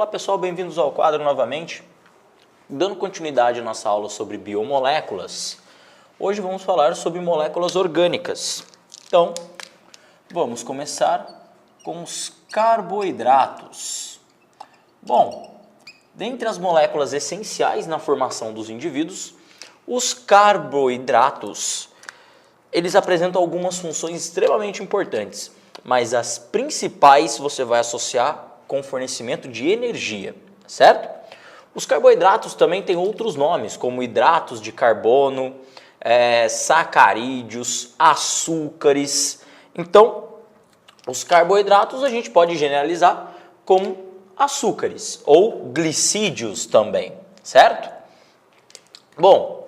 Olá pessoal, bem-vindos ao quadro novamente. Dando continuidade à nossa aula sobre biomoléculas, hoje vamos falar sobre moléculas orgânicas. Então, vamos começar com os carboidratos. Bom, dentre as moléculas essenciais na formação dos indivíduos, os carboidratos, eles apresentam algumas funções extremamente importantes, mas as principais você vai associar com o fornecimento de energia, certo? Os carboidratos também têm outros nomes, como hidratos de carbono, sacarídeos, açúcares. Então, os carboidratos a gente pode generalizar como açúcares ou glicídios também, certo? Bom,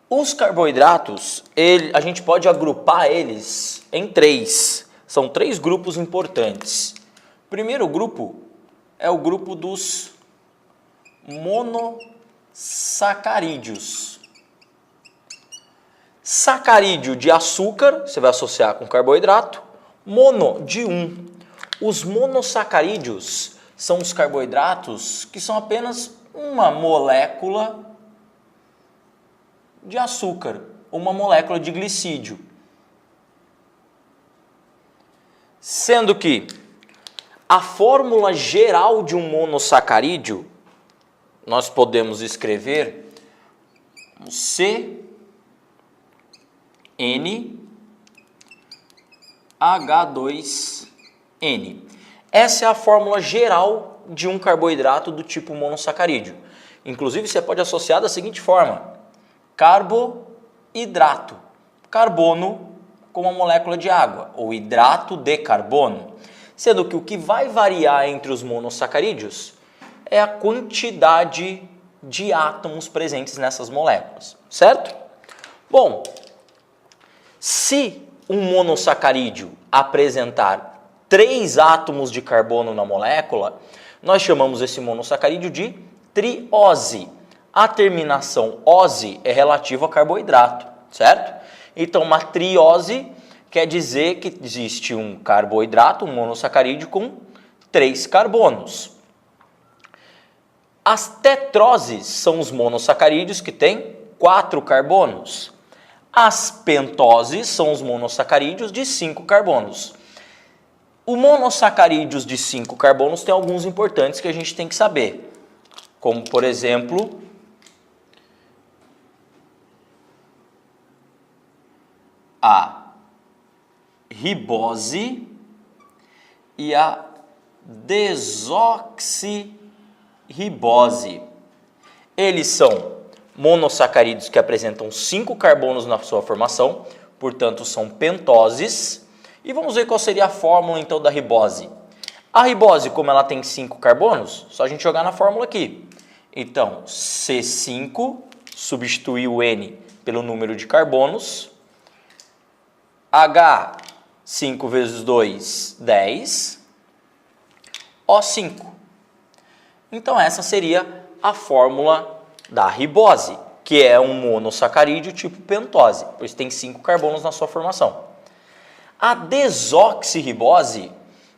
os carboidratos, a gente pode agrupar eles em três. São três grupos importantes. O primeiro grupo é o grupo dos monossacarídeos. Sacarídeo de açúcar, você vai associar com carboidrato. Mono de um. Os monossacarídeos são os carboidratos que são apenas uma molécula de açúcar, uma molécula de glicídio. Sendo que a fórmula geral de um monossacarídeo, nós podemos escrever CnH2n. Essa é a fórmula geral de um carboidrato do tipo monossacarídeo. Inclusive, você pode associar da seguinte forma: carboidrato, carbono com uma molécula de água, ou hidrato de carbono. Sendo que o que vai variar entre os monossacarídeos é a quantidade de átomos presentes nessas moléculas, certo? Bom, se um monossacarídeo apresentar 3 átomos de carbono na molécula, nós chamamos esse monossacarídeo de triose. A terminação ose é relativa a carboidrato, certo? Então, uma triose quer dizer que existe um carboidrato, um monossacarídeo com 3 carbonos. As tetroses são os monossacarídeos que têm 4 carbonos. As pentoses são os monossacarídeos de 5 carbonos. Os monossacarídeos de 5 carbonos tem alguns importantes que a gente tem que saber, como, por exemplo, a ribose e a desoxirribose. Eles são monossacarídeos que apresentam 5 carbonos na sua formação, portanto são pentoses. E vamos ver qual seria a fórmula então da ribose. A ribose, como ela tem 5 carbonos, só a gente jogar na fórmula aqui. Então, C5, substituir o N pelo número de carbonos, H, 5 vezes 2, 10, O5. Então essa seria a fórmula da ribose, que é um monossacarídeo tipo pentose, pois tem 5 carbonos na sua formação. A desoxirribose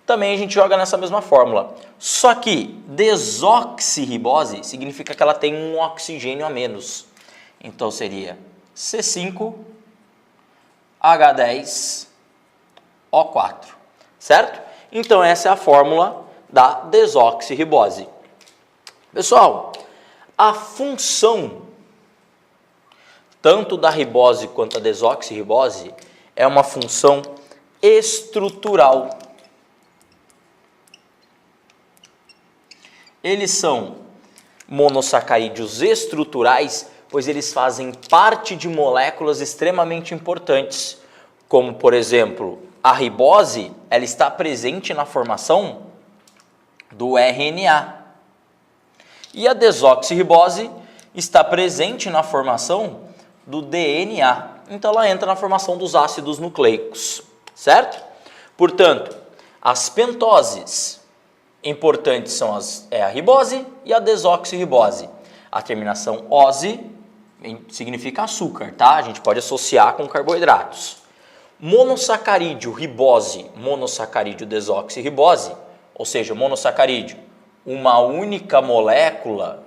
também a gente joga nessa mesma fórmula, só que desoxirribose significa que ela tem um oxigênio a menos. Então seria C5, H10, O4, certo? Então essa é a fórmula da desoxirribose. Pessoal, a função tanto da ribose quanto da desoxirribose é uma função estrutural. Eles são monossacarídeos estruturais, pois eles fazem parte de moléculas extremamente importantes, como, por exemplo, a ribose, ela está presente na formação do RNA. E a desoxirribose está presente na formação do DNA. Então, ela entra na formação dos ácidos nucleicos, certo? Portanto, as pentoses importantes são a ribose e a desoxirribose. A terminação ose significa açúcar, tá? A gente pode associar com carboidratos. Monossacarídeo, ribose, monossacarídeo, desoxirribose, ou seja, monossacarídeo uma única molécula,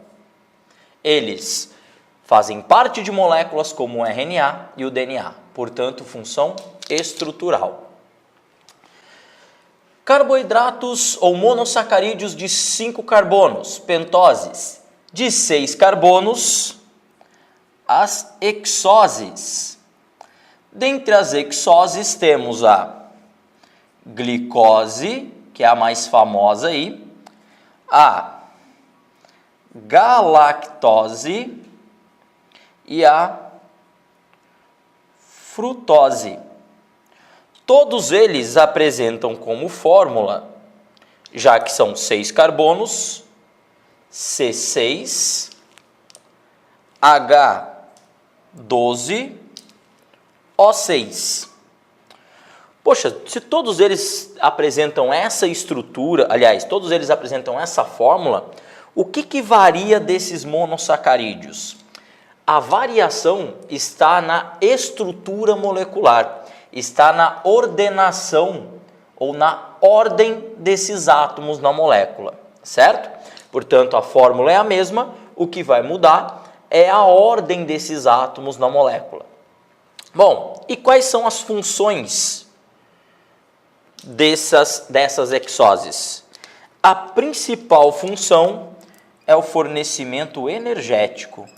eles fazem parte de moléculas como o RNA e o DNA, portanto, função estrutural. Carboidratos ou monossacarídeos de 5 carbonos, pentoses, de 6 carbonos, as hexoses. Dentre as hexoses temos a glicose, que é a mais famosa aí, a galactose e a frutose. Todos eles apresentam como fórmula, já que são 6 carbonos, C6, H12, O6. Poxa, se todos eles apresentam essa estrutura, aliás, todos eles apresentam essa fórmula, o que varia desses monossacarídeos? A variação está na estrutura molecular, está na ordenação ou na ordem desses átomos na molécula, certo? Portanto, a fórmula é a mesma, o que vai mudar é a ordem desses átomos na molécula. Bom, e quais são as funções dessas hexoses? A principal função é o fornecimento energético.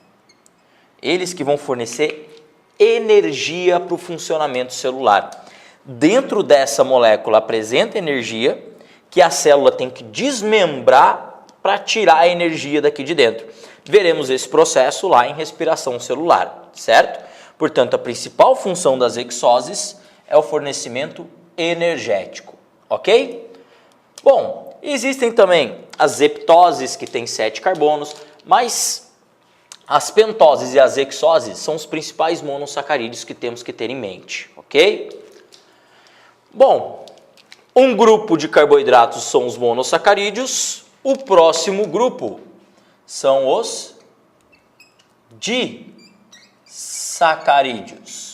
Eles que vão fornecer energia para o funcionamento celular. Dentro dessa molécula apresenta energia que a célula tem que desmembrar para tirar a energia daqui de dentro. Veremos esse processo lá em respiração celular, certo? Portanto, a principal função das hexoses é o fornecimento energético, ok? Bom, existem também as heptoses, que têm 7 carbonos, mas as pentoses e as hexoses são os principais monossacarídeos que temos que ter em mente, ok? Bom, um grupo de carboidratos são os monossacarídeos, o próximo grupo são os disacarídeos.